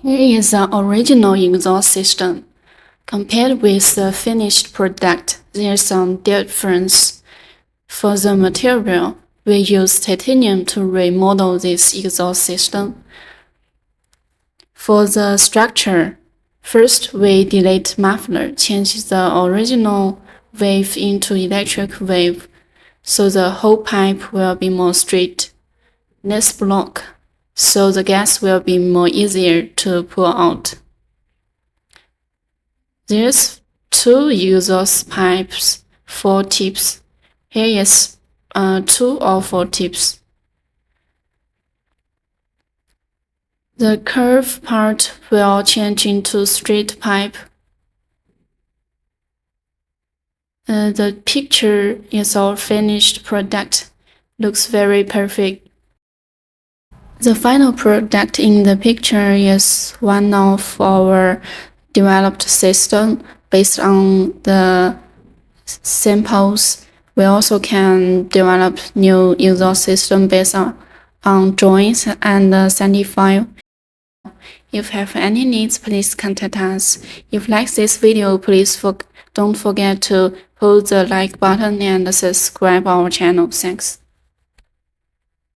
Here is the original exhaust system. Compared with the finished product, there's some difference. For the material, we use titanium to remodel this exhaust system. For the structure, first we delete muffler, change the original wave into electric wave, so the whole pipe will be more straight. Next block, so the gas will be more easier to pull out. There's two exhaust pipes, 4 tips. Here is 2 or 4 tips. The curved part will change into straight pipe. The picture is our finished product. Looks very perfect. The final product in the picture is one of our developed system based on the samples. We also can develop new exhaust system based on drawings and sandy file. If you have any needs, please contact us. If you like this video, please don't forget to pull the like button and subscribe our channel. Thanks.